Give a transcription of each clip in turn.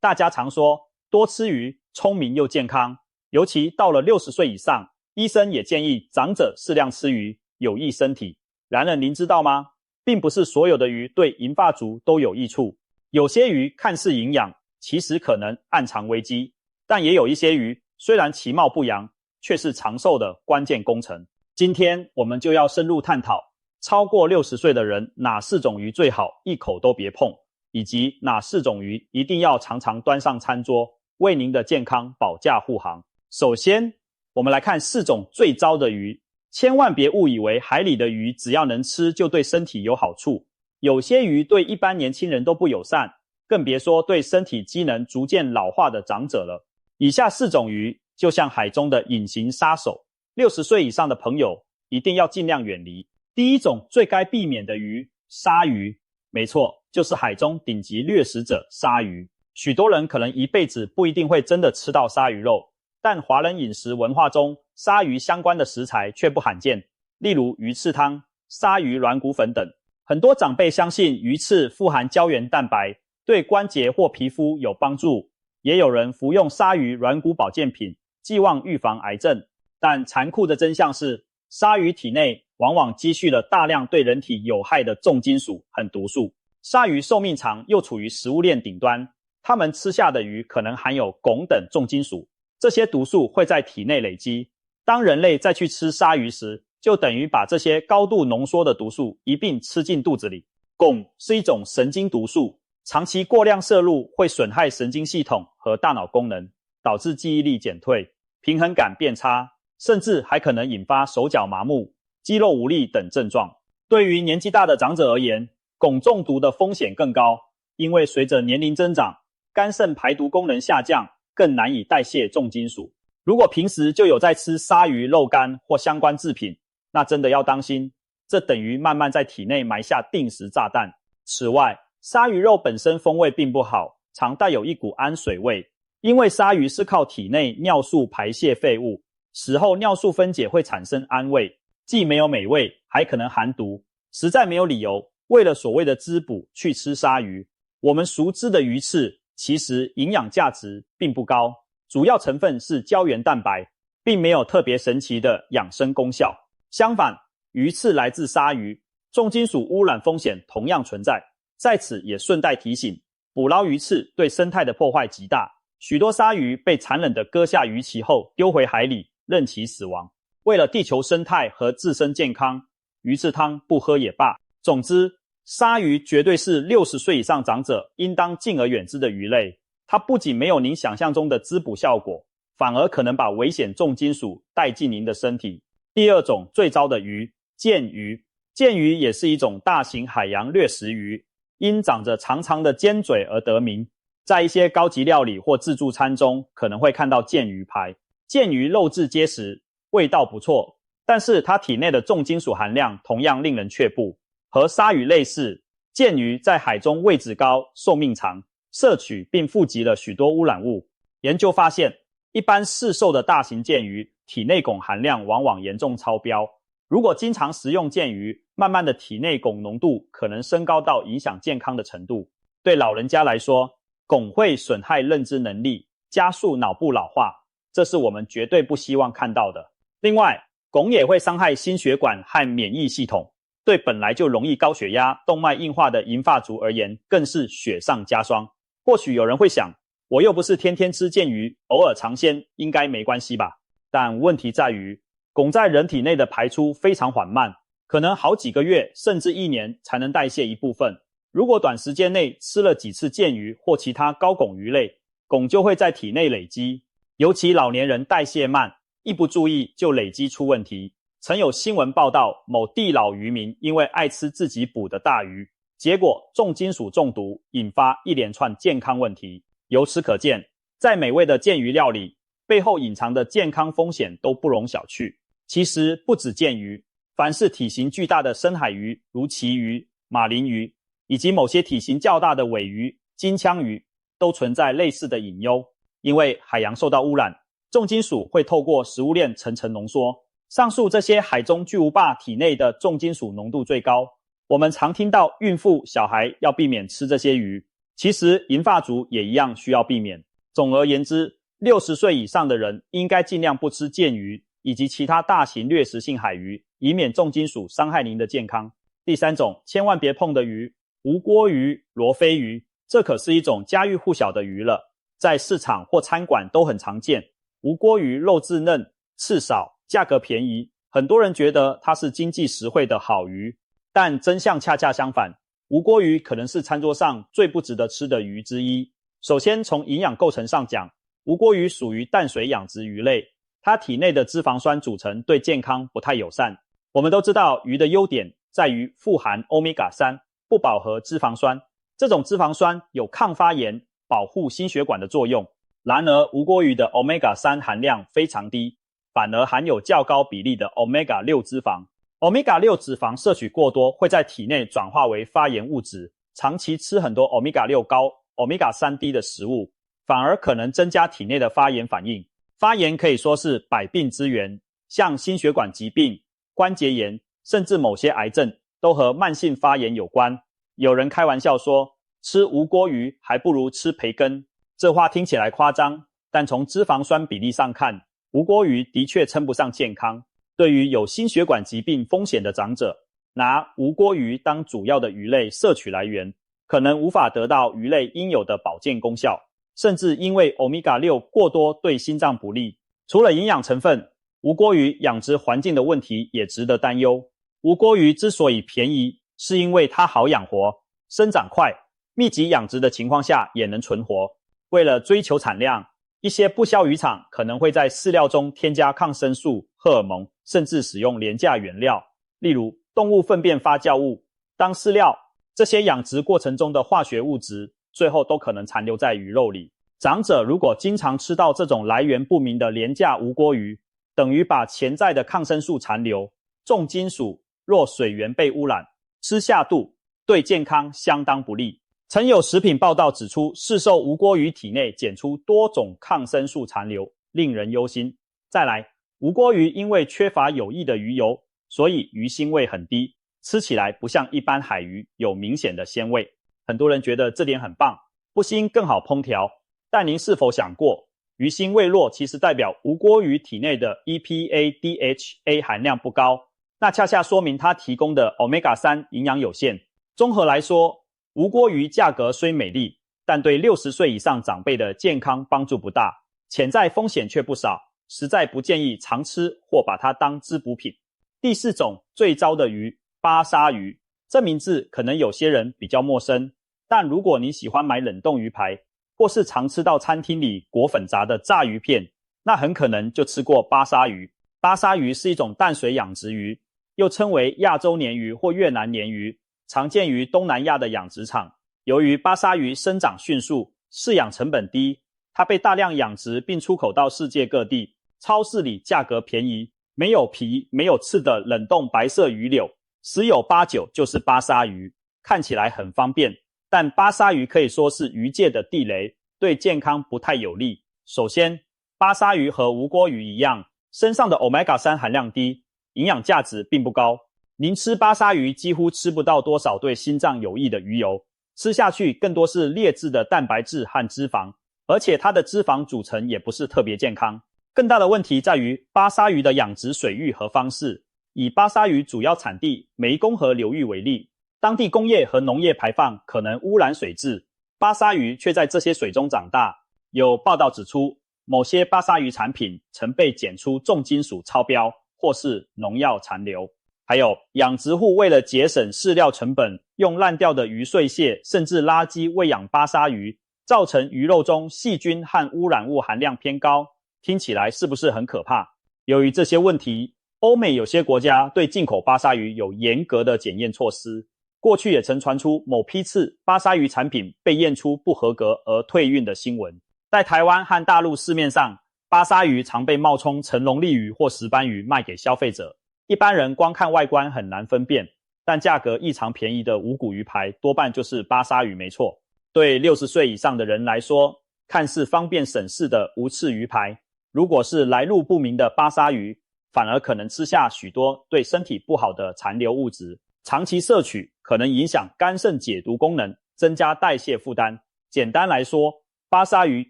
大家常说多吃鱼，聪明又健康，尤其到了60岁以上，医生也建议长者适量吃鱼，有益身体。然而您知道吗？并不是所有的鱼对银发族都有益处，有些鱼看似营养，其实可能暗藏危机，但也有一些鱼虽然其貌不扬，却是长寿的关键工程。今天我们就要深入探讨超过60岁的人哪4种鱼最好一口都别碰，以及哪4种鱼一定要常常端上餐桌，为您的健康保驾护航。首先，我们来看4种最糟的鱼。千万别误以为海里的鱼只要能吃就对身体有好处，有些鱼对一般年轻人都不友善，更别说对身体机能逐渐老化的长者了。以下4种鱼就像海中的隐形杀手，60岁以上的朋友一定要尽量远离。第一种最该避免的鱼，鲨鱼。没错，就是海中顶级掠食者鲨鱼。许多人可能一辈子不一定会真的吃到鲨鱼肉，但华人饮食文化中鲨鱼相关的食材却不罕见，例如鱼翅汤、鲨鱼软骨粉等。很多长辈相信鱼翅富含胶原蛋白，对关节或皮肤有帮助，也有人服用鲨鱼软骨保健品，寄望预防癌症。但残酷的真相是，鲨鱼体内往往积蓄了大量对人体有害的重金属和毒素。鲨鱼寿命长，又处于食物链顶端，它们吃下的鱼可能含有汞等重金属，这些毒素会在体内累积。当人类再去吃鲨鱼时，就等于把这些高度浓缩的毒素一并吃进肚子里。汞是一种神经毒素，长期过量摄入会损害神经系统和大脑功能，导致记忆力减退、平衡感变差，甚至还可能引发手脚麻木、肌肉无力等症状。对于年纪大的长者而言，汞中毒的风险更高，因为随着年龄增长，肝肾排毒功能下降，更难以代谢重金属。如果平时就有在吃鲨鱼肉干或相关制品，那真的要当心，这等于慢慢在体内埋下定时炸弹。此外，鲨鱼肉本身风味并不好，常带有一股氨水味，因为鲨鱼是靠体内尿素排泄废物，死后尿素分解会产生氨味，既没有美味，还可能含毒，实在没有理由为了所谓的滋补去吃鲨鱼。我们熟知的鱼翅其实营养价值并不高，主要成分是胶原蛋白，并没有特别神奇的养生功效。相反，鱼翅来自鲨鱼，重金属污染风险同样存在。在此也顺带提醒，捕捞鱼翅对生态的破坏极大，许多鲨鱼被残忍地割下鱼鳍后丢回海里，任其死亡。为了地球生态和自身健康，鱼翅汤不喝也罢。总之，鲨鱼绝对是60岁以上长者应当敬而远之的鱼类。它不仅没有您想象中的滋补效果，反而可能把危险重金属带进您的身体。第2种最糟的鱼，剑鱼。剑鱼也是一种大型海洋掠食鱼，因长着长长的尖嘴而得名。在一些高级料理或自助餐中，可能会看到剑鱼排。剑鱼肉质结实，味道不错，但是它体内的重金属含量同样令人却步。和鲨鱼类似，剑鱼在海中位置高，寿命长，摄取并富集了许多污染物。研究发现，一般市售的大型剑鱼体内汞含量往往严重超标。如果经常食用剑鱼，慢慢的体内汞浓度可能升高到影响健康的程度。对老人家来说，汞会损害认知能力，加速脑部老化，这是我们绝对不希望看到的。另外，汞也会伤害心血管和免疫系统，对本来就容易高血压、动脉硬化的银发族而言，更是雪上加霜。或许有人会想，我又不是天天吃剑鱼，偶尔尝鲜，应该没关系吧？但问题在于，汞在人体内的排出非常缓慢，可能好几个月甚至1年才能代谢一部分。如果短时间内吃了几次剑鱼或其他高汞鱼类，汞就会在体内累积，尤其老年人代谢慢，一不注意就累积出问题。曾有新闻报道，某地老渔民因为爱吃自己捕的大鱼，结果重金属中毒，引发一连串健康问题。由此可见，再美味的剑鱼料理，背后隐藏的健康风险都不容小觑。其实不止剑鱼，凡是体型巨大的深海鱼，如旗鱼、马林鱼，以及某些体型较大的尾鱼、金枪鱼，都存在类似的隐忧。因为海洋受到污染，重金属会透过食物链层层浓缩。上述这些海中巨无霸体内的重金属浓度最高，我们常听到孕妇、小孩要避免吃这些鱼，其实银发族也一样需要避免。总而言之，60岁以上的人应该尽量不吃剑鱼以及其他大型掠食性海鱼，以免重金属伤害您的健康。第3种，千万别碰的鱼，无锅鱼、罗非鱼，这可是一种家喻户晓的鱼了，在市场或餐馆都很常见。无锅鱼肉质嫩，刺少，价格便宜，很多人觉得它是经济实惠的好鱼，但真相恰恰相反。无锅鱼可能是餐桌上最不值得吃的鱼之一。首先从营养构成上讲，无锅鱼属于淡水养殖鱼类，它体内的脂肪酸组成对健康不太友善。我们都知道鱼的优点在于富含 Omega-3 不饱和脂肪酸，这种脂肪酸有抗发炎、保护心血管的作用。然而无锅鱼的 Omega-3 含量非常低，反而含有较高比例的 Omega-6 脂肪。Omega-6 脂肪摄取过多会在体内转化为发炎物质，长期吃很多 Omega-6 高、Omega-3 低的食物，反而可能增加体内的发炎反应。发炎可以说是百病之源，像心血管疾病、关节炎，甚至某些癌症都和慢性发炎有关。有人开玩笑说，吃无锅鱼还不如吃培根。这话听起来夸张，但从脂肪酸比例上看，无锅鱼的确称不上健康。对于有心血管疾病风险的长者，拿无锅鱼当主要的鱼类摄取来源，可能无法得到鱼类应有的保健功效，甚至因为 Omega-6 过多对心脏不利。除了营养成分，无锅鱼养殖环境的问题也值得担忧。无锅鱼之所以便宜，是因为它好养活，生长快，密集养殖的情况下也能存活。为了追求产量，一些不肖渔场可能会在饲料中添加抗生素、荷尔蒙，甚至使用廉价原料，例如动物粪便发酵物当饲料。这些养殖过程中的化学物质最后都可能残留在鱼肉里。长者如果经常吃到这种来源不明的廉价无锅鱼，等于把潜在的抗生素残留、重金属若水源被污染，吃下肚，对健康相当不利。曾有食品报道指出，市售无锅鱼体内检出多种抗生素残留，令人忧心。再来，无锅鱼因为缺乏有益的鱼油，所以鱼腥味很低，吃起来不像一般海鱼有明显的鲜味。很多人觉得这点很棒，不腥更好烹调。但您是否想过，鱼腥味弱其实代表无锅鱼体内的 EPA、DHA 含量不高，那恰恰说明它提供的 Omega-3 营养有限。综合来说，无锅鱼价格虽美丽，但对60岁以上长辈的健康帮助不大，潜在风险却不少，实在不建议常吃或把它当滋补品。第4种最糟的鱼，巴沙鱼。这名字可能有些人比较陌生，但如果你喜欢买冷冻鱼排，或是常吃到餐厅里裹粉炸的炸鱼片，那很可能就吃过巴沙鱼。巴沙鱼是一种淡水养殖鱼，又称为亚洲鲶鱼或越南鲶鱼，常见于东南亚的养殖场。由于巴沙鱼生长迅速，饲养成本低，它被大量养殖并出口到世界各地，超市里价格便宜，没有皮没有刺的冷冻白色鱼柳，十有八九就是巴沙鱼，看起来很方便，但巴沙鱼可以说是鱼界的地雷，对健康不太有利。首先，巴沙鱼和无锅鱼一样，身上的 Omega-3 含量低，营养价值并不高。您吃巴沙鱼几乎吃不到多少对心脏有益的鱼油，吃下去更多是劣质的蛋白质和脂肪，而且它的脂肪组成也不是特别健康。更大的问题在于巴沙鱼的养殖水域和方式。以巴沙鱼主要产地湄公河流域为例，当地工业和农业排放可能污染水质，巴沙鱼却在这些水中长大。有报道指出，某些巴沙鱼产品曾被检出重金属超标或是农药残留。还有养殖户为了节省饲料成本，用烂掉的鱼碎屑甚至垃圾喂养巴沙鱼，造成鱼肉中细菌和污染物含量偏高。听起来是不是很可怕？由于这些问题，欧美有些国家对进口巴沙鱼有严格的检验措施。过去也曾传出某批次巴沙鱼产品被验出不合格而退运的新闻。在台湾和大陆市面上，巴沙鱼常被冒充成龙利鱼或石斑鱼卖给消费者。一般人光看外观很难分辨，但价格异常便宜的无骨鱼排多半就是巴沙鱼没错。对60岁以上的人来说，看似方便省事的无刺鱼排，如果是来路不明的巴沙鱼，反而可能吃下许多对身体不好的残留物质，长期摄取可能影响肝肾解毒功能，增加代谢负担。简单来说，巴沙鱼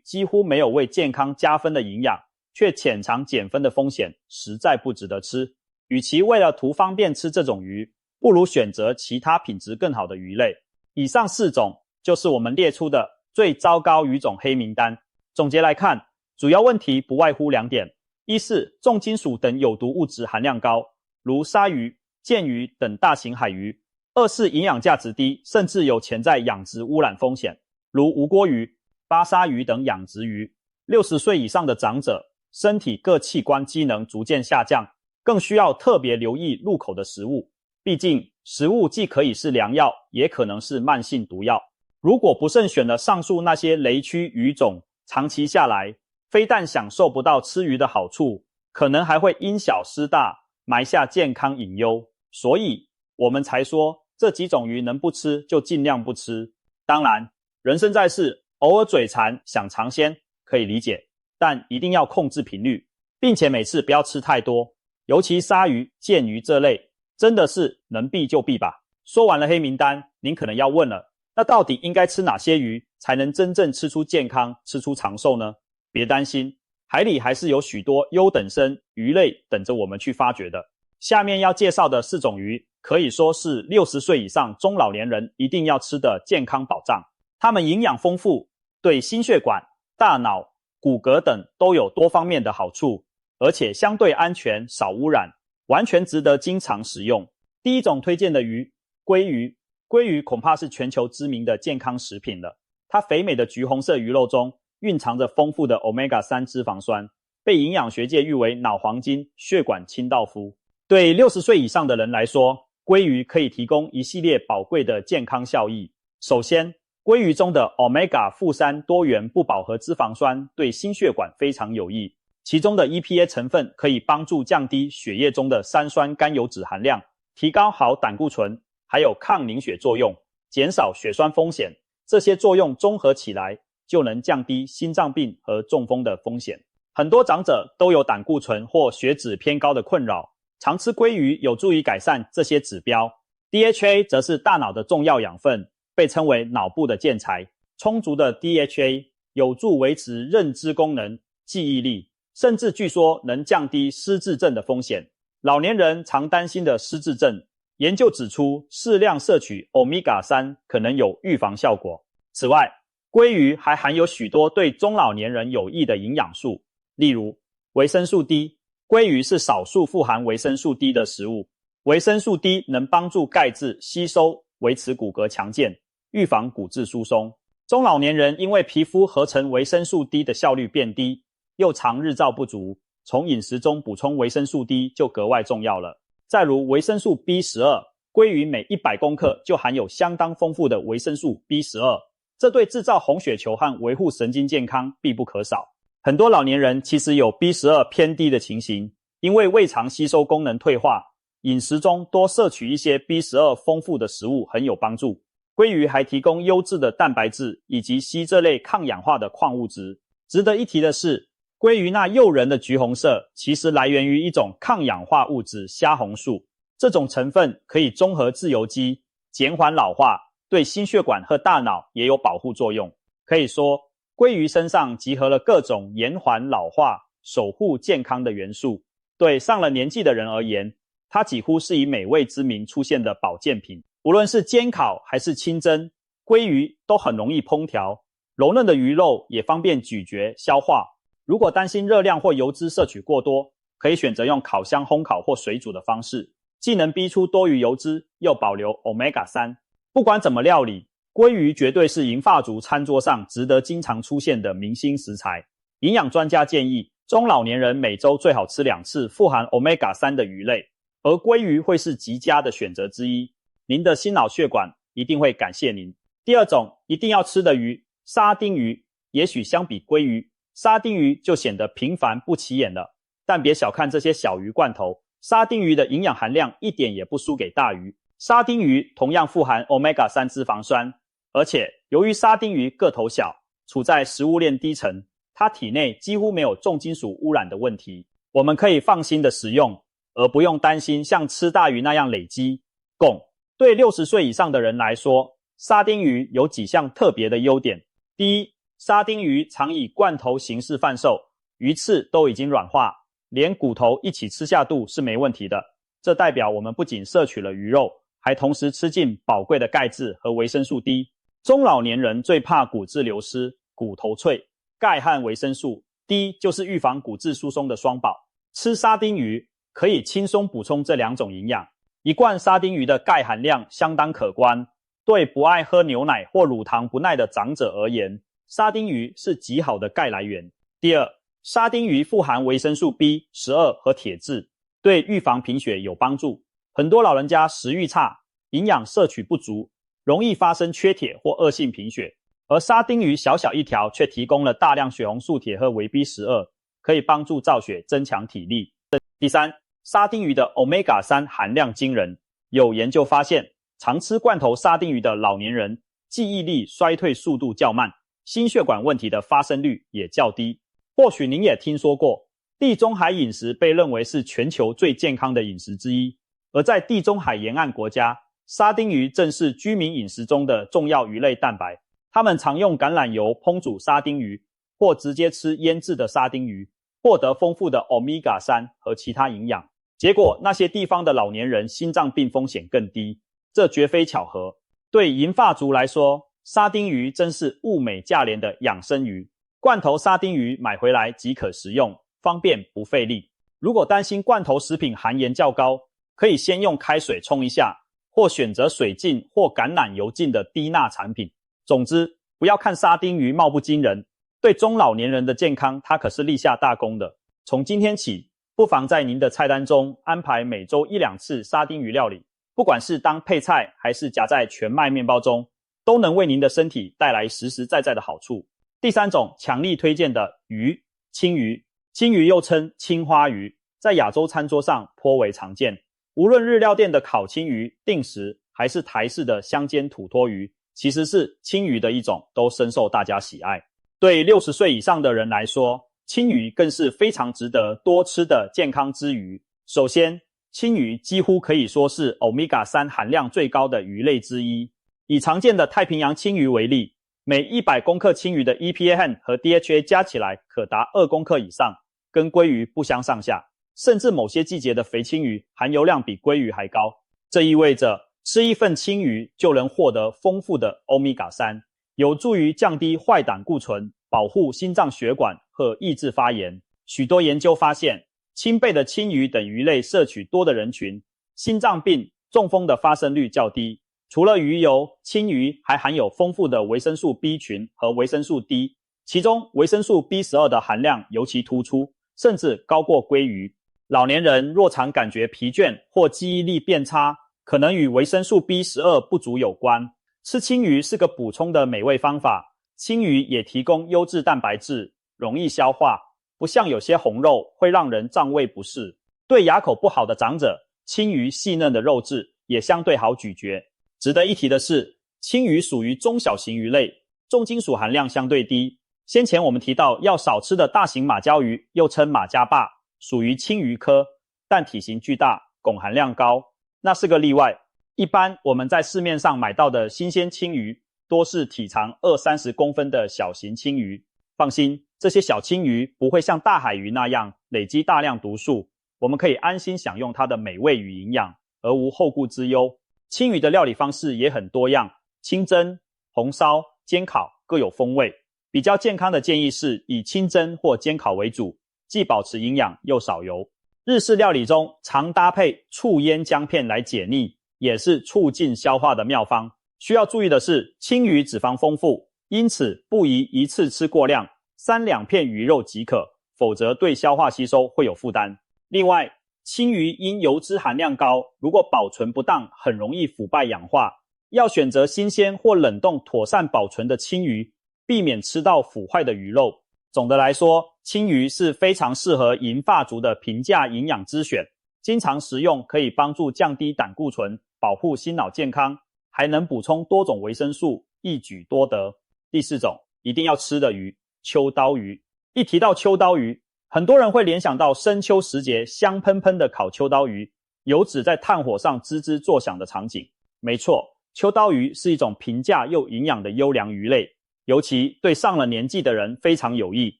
几乎没有为健康加分的营养，却潜藏减分的风险，实在不值得吃。与其为了图方便吃这种鱼，不如选择其他品质更好的鱼类。以上4种就是我们列出的最糟糕鱼种黑名单。总结来看，主要问题不外乎2点：一是重金属等有毒物质含量高，如鲨鱼、剑鱼等大型海鱼；二是营养价值低，甚至有潜在养殖污染风险，如无锅鱼、巴沙鱼等养殖鱼。60岁以上的长者，身体各器官机能逐渐下降，更需要特别留意入口的食物。毕竟，食物既可以是良药，也可能是慢性毒药。如果不慎选了上述那些雷区鱼种，长期下来，非但享受不到吃鱼的好处，可能还会因小失大，埋下健康隐忧。所以，我们才说这几种鱼能不吃就尽量不吃。当然，人生在世，偶尔嘴馋想尝鲜可以理解，但一定要控制频率，并且每次不要吃太多。尤其鲨鱼、剑鱼这类，真的是能避就避吧。说完了黑名单，您可能要问了，那到底应该吃哪些鱼才能真正吃出健康、吃出长寿呢？别担心，海里还是有许多优等生鱼类等着我们去发掘的。下面要介绍的4种鱼，可以说是60岁以上中老年人一定要吃的健康保障。它们营养丰富，对心血管、大脑、骨骼等都有多方面的好处，而且相对安全，少污染，完全值得经常食用。第一种推荐的鱼，鲑鱼。鲑鱼恐怕是全球知名的健康食品了。它肥美的橘红色鱼肉中蕴藏着丰富的 Omega-3 脂肪酸，被营养学界誉为脑黄金、血管清道夫。对60岁以上的人来说，鲑鱼可以提供一系列宝贵的健康效益。首先，鲑鱼中的 Omega-3 多元不饱和脂肪酸对心血管非常有益，其中的 EPA 成分可以帮助降低血液中的三酸甘油酯含量，提高好胆固醇，还有抗凝血作用，减少血栓风险。这些作用综合起来，就能降低心脏病和中风的风险。很多长者都有胆固醇或血脂偏高的困扰，常吃鲑鱼有助于改善这些指标。DHA 则是大脑的重要养分，被称为脑部的建材。充足的 DHA 有助维持认知功能、记忆力，甚至据说能降低失智症的风险。老年人常担心的失智症，研究指出适量摄取 Omega-3 可能有预防效果。此外，鲑鱼还含有许多对中老年人有益的营养素，例如维生素 D。鲑鱼是少数富含维生素 D 的食物。维生素 D 能帮助钙质吸收，维持骨骼强健，预防骨质疏松。中老年人因为皮肤合成维生素 D 的效率变低，又常日照不足，从饮食中补充维生素 D 就格外重要了。再如维生素 B12， 鲑鱼每100公克就含有相当丰富的维生素 B12， 这对制造红血球和维护神经健康必不可少。很多老年人其实有 B12 偏低的情形，因为胃肠吸收功能退化，饮食中多摄取一些 B12 丰富的食物很有帮助。鲑鱼还提供优质的蛋白质以及硒这类抗氧化的矿物质。值得一提的是，鲑鱼那诱人的橘红色其实来源于一种抗氧化物质虾红素，这种成分可以中和自由基，减缓老化，对心血管和大脑也有保护作用。可以说，鲑鱼身上集合了各种延缓老化、守护健康的元素。对上了年纪的人而言，它几乎是以美味之名出现的保健品。无论是煎烤还是清蒸，鲑鱼都很容易烹调，柔嫩的鱼肉也方便咀嚼消化。如果担心热量或油脂摄取过多，可以选择用烤箱烘烤或水煮的方式，既能逼出多余油脂，又保留 Omega-3。不管怎么料理，鲑鱼绝对是银发族餐桌上值得经常出现的明星食材。营养专家建议，中老年人每周最好吃2次富含 Omega-3 的鱼类，而鲑鱼会是极佳的选择之一。您的心脑血管一定会感谢您。第二种一定要吃的鱼，沙丁鱼。也许相比鲑鱼，沙丁鱼就显得平凡不起眼了。但别小看这些小鱼罐头，沙丁鱼的营养含量一点也不输给大鱼。沙丁鱼同样富含 Omega-3 脂肪酸，而且由于沙丁鱼个头小，处在食物链低层，它体内几乎没有重金属污染的问题，我们可以放心的食用，而不用担心像吃大鱼那样累积汞。对60岁以上的人来说，沙丁鱼有几项特别的优点。第一，沙丁鱼常以罐头形式贩售，鱼刺都已经软化，连骨头一起吃下肚是没问题的。这代表我们不仅摄取了鱼肉，还同时吃进宝贵的钙质和维生素 D。中老年人最怕骨质流失、骨头脆，钙和维生素 D 就是预防骨质疏松的双宝。吃沙丁鱼可以轻松补充这两种营养。一罐沙丁鱼的钙含量相当可观，对不爱喝牛奶或乳糖不耐的长者而言，沙丁鱼是极好的钙来源。第二，沙丁鱼富含维生素 B12 和铁质，对预防贫血有帮助。很多老人家食欲差，营养摄取不足，容易发生缺铁或恶性贫血，而沙丁鱼小小一条却提供了大量血红素铁和维 B12， 可以帮助造血，增强体力。第三，沙丁鱼的 Omega-3 含量惊人，有研究发现，常吃罐头沙丁鱼的老年人记忆力衰退速度较慢，心血管问题的发生率也较低。或许您也听说过，地中海饮食被认为是全球最健康的饮食之一，而在地中海沿岸国家，沙丁鱼正是居民饮食中的重要鱼类蛋白。他们常用橄榄油烹煮沙丁鱼，或直接吃腌制的沙丁鱼，获得丰富的 Omega-3 和其他营养。结果那些地方的老年人心脏病风险更低，这绝非巧合。对银发族来说，沙丁鱼真是物美价廉的养生鱼。罐头沙丁鱼买回来即可食用，方便不费力。如果担心罐头食品含盐较高，可以先用开水冲一下，或选择水浸或橄榄油浸的低钠产品。总之，不要看沙丁鱼貌不惊人，对中老年人的健康它可是立下大功的。从今天起，不妨在您的菜单中安排每周1-2次沙丁鱼料理，不管是当配菜还是夹在全麦面包中，都能为您的身体带来实实在在的好处。第三种强力推荐的鱼，青鱼。青鱼又称青花鱼，在亚洲餐桌上颇为常见。无论日料店的烤青鱼、定食，还是台式的香煎土托鱼，其实是青鱼的一种，都深受大家喜爱。对60岁以上的人来说，青鱼更是非常值得多吃的健康之鱼。首先，青鱼几乎可以说是 Omega-3 含量最高的鱼类之一。以常见的太平洋青鱼为例，每100公克青鱼的 EPA 和 DHA 加起来可达2公克以上，跟鲑鱼不相上下。甚至某些季节的肥青鱼含油量比鲑鱼还高。这意味着吃一份青鱼就能获得丰富的 Omega-3， 有助于降低坏胆固醇，保护心脏血管和抑制发炎。许多研究发现，亲辈的青鱼等鱼类摄取多的人群，心脏病、中风的发生率较低。除了鱼油，青鱼还含有丰富的维生素 B 群和维生素 D， 其中维生素 B12 的含量尤其突出，甚至高过鲑鱼。老年人若常感觉疲倦或记忆力变差，可能与维生素 B12 不足有关。吃青鱼是个补充的美味方法。青鱼也提供优质蛋白质，容易消化，不像有些红肉会让人胀胃不适。对牙口不好的长者，青鱼细嫩的肉质也相对好咀嚼。值得一提的是，青鱼属于中小型鱼类，重金属含量相对低。先前我们提到要少吃的大型马鲛鱼，又称马家霸，属于青鱼科，但体型巨大，汞含量高，那是个例外。一般我们在市面上买到的新鲜青鱼，多是体长20-30公分的小型青鱼。放心，这些小青鱼不会像大海鱼那样累积大量毒素，我们可以安心享用它的美味与营养，而无后顾之忧。青鱼的料理方式也很多样，清蒸、红烧、煎烤各有风味。比较健康的建议是以清蒸或煎烤为主，既保持营养又少油。日式料理中常搭配醋腌姜片来解腻，也是促进消化的妙方。需要注意的是，青鱼脂肪丰富，因此不宜一次吃过量，3-2片鱼肉即可，否则对消化吸收会有负担。另外，青鱼因油脂含量高，如果保存不当，很容易腐败氧化。要选择新鲜或冷冻妥善保存的青鱼，避免吃到腐坏的鱼肉。总的来说，青鱼是非常适合银发族的平价营养之选，经常食用可以帮助降低胆固醇，保护心脑健康，还能补充多种维生素，一举多得。第四种一定要吃的鱼，秋刀鱼。一提到秋刀鱼，很多人会联想到深秋时节香喷喷的烤秋刀鱼，油脂在炭火上滋滋作响的场景。没错，秋刀鱼是一种平价又营养的优良鱼类，尤其对上了年纪的人非常有益。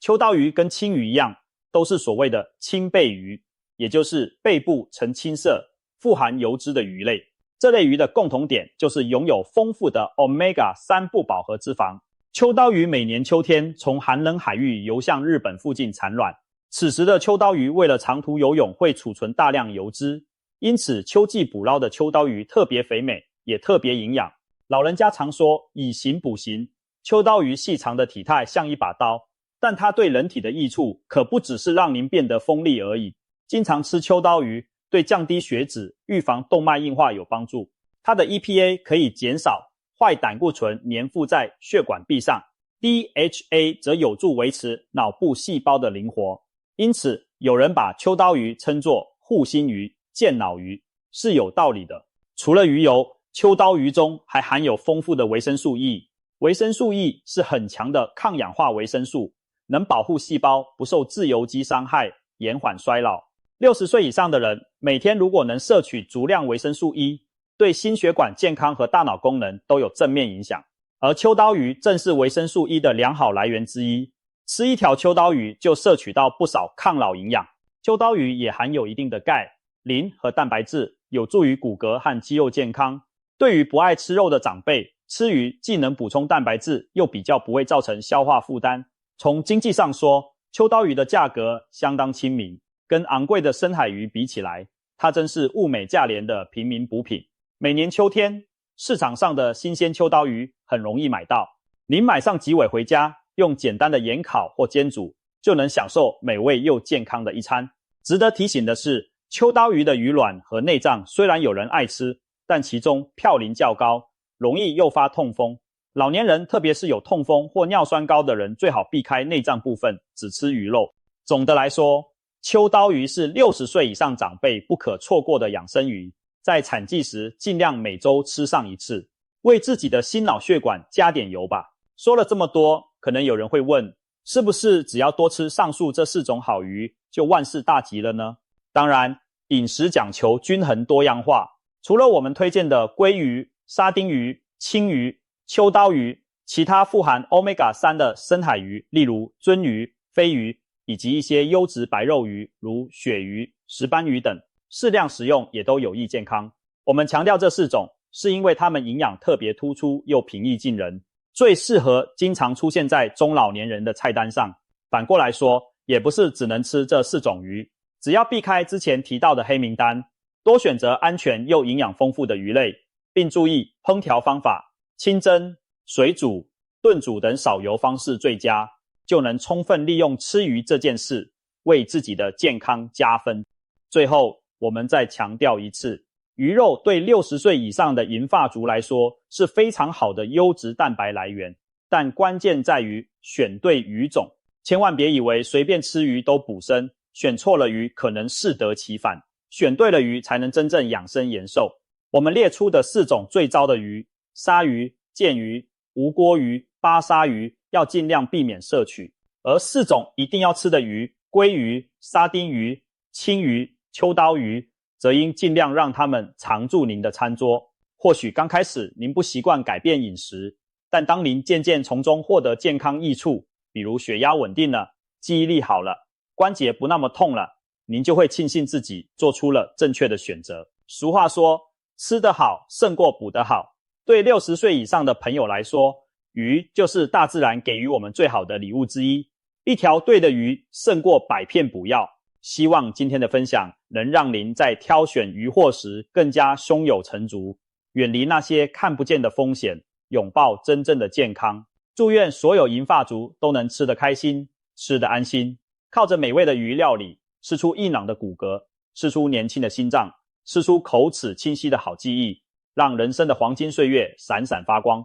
秋刀鱼跟青鱼一样，都是所谓的青背鱼，也就是背部呈青色、富含油脂的鱼类。这类鱼的共同点就是拥有丰富的 Omega-3 不饱和脂肪。秋刀鱼每年秋天从寒冷海域游向日本附近产卵，此时的秋刀鱼为了长途游泳会储存大量油脂，因此秋季捕捞的秋刀鱼特别肥美，也特别营养。老人家常说以形补形，秋刀鱼细长的体态像一把刀，但它对人体的益处可不只是让您变得锋利而已。经常吃秋刀鱼对降低血脂、预防动脉硬化有帮助。它的 EPA 可以减少坏胆固醇粘附在血管壁上， DHA 则有助维持脑部细胞的灵活。因此有人把秋刀鱼称作护心鱼、健脑鱼，是有道理的。除了鱼油，秋刀鱼中还含有丰富的维生素 E。 维生素 E 是很强的抗氧化维生素，能保护细胞不受自由基伤害，延缓衰老。60岁以上的人每天如果能摄取足量维生素 E， 对心血管健康和大脑功能都有正面影响。而秋刀鱼正是维生素 E 的良好来源之一，吃一条秋刀鱼就摄取到不少抗老营养。秋刀鱼也含有一定的钙、磷和蛋白质，有助于骨骼和肌肉健康。对于不爱吃肉的长辈，吃鱼既能补充蛋白质，又比较不会造成消化负担。从经济上说，秋刀鱼的价格相当亲民，跟昂贵的深海鱼比起来，它真是物美价廉的平民补品。每年秋天，市场上的新鲜秋刀鱼很容易买到，您买上几尾回家，用简单的盐烤或煎煮，就能享受美味又健康的一餐。值得提醒的是，秋刀鱼的鱼卵和内脏虽然有人爱吃，但其中嘌呤较高，容易诱发痛风。老年人特别是有痛风或尿酸高的人，最好避开内脏部分，只吃鱼肉。总的来说，秋刀鱼是60岁以上长辈不可错过的养生鱼，在产季时尽量每周吃上一次，为自己的心脑血管加点油吧。说了这么多，可能有人会问，是不是只要多吃上述这4种好鱼，就万事大吉了呢？当然，饮食讲求均衡多样化，除了我们推荐的鲑鱼、沙丁鱼、青鱼、秋刀鱼，其他富含 Omega-3 的深海鱼，例如鳟鱼、飞鱼，以及一些优质白肉鱼，如鳕鱼、石斑鱼等，适量食用也都有益健康。我们强调这4种，是因为它们营养特别突出又平易近人，最适合经常出现在中老年人的菜单上。反过来说，也不是只能吃这4种鱼，只要避开之前提到的黑名单，多选择安全又营养丰富的鱼类，并注意烹调方法，清蒸、水煮、炖煮等少油方式最佳，就能充分利用吃鱼这件事，为自己的健康加分。最后，我们再强调一次，鱼肉对60岁以上的银发族来说是非常好的优质蛋白来源，但关键在于选对鱼种，千万别以为随便吃鱼都补身，选错了鱼可能适得其反，选对了鱼才能真正养生延寿。我们列出的4种最糟的鱼，鲨鱼、剑鱼、无锅鱼、巴沙鱼，要尽量避免摄取。而4种一定要吃的鱼，鲑鱼、沙丁鱼、青鱼、秋刀鱼，则应尽量让它们常驻您的餐桌。或许刚开始您不习惯改变饮食，但当您渐渐从中获得健康益处，比如血压稳定了，记忆力好了，关节不那么痛了，您就会庆幸自己做出了正确的选择。俗话说，吃得好胜过补得好。对60岁以上的朋友来说，鱼就是大自然给予我们最好的礼物之一，一条对的鱼胜过100片补药。希望今天的分享能让您在挑选鱼货时更加胸有成竹，远离那些看不见的风险，拥抱真正的健康。祝愿所有银发族都能吃得开心，吃得安心，靠着美味的鱼料理，吃出硬朗的骨骼，吃出年轻的心脏，吃出口齿清晰的好记忆，让人生的黄金岁月闪闪发光。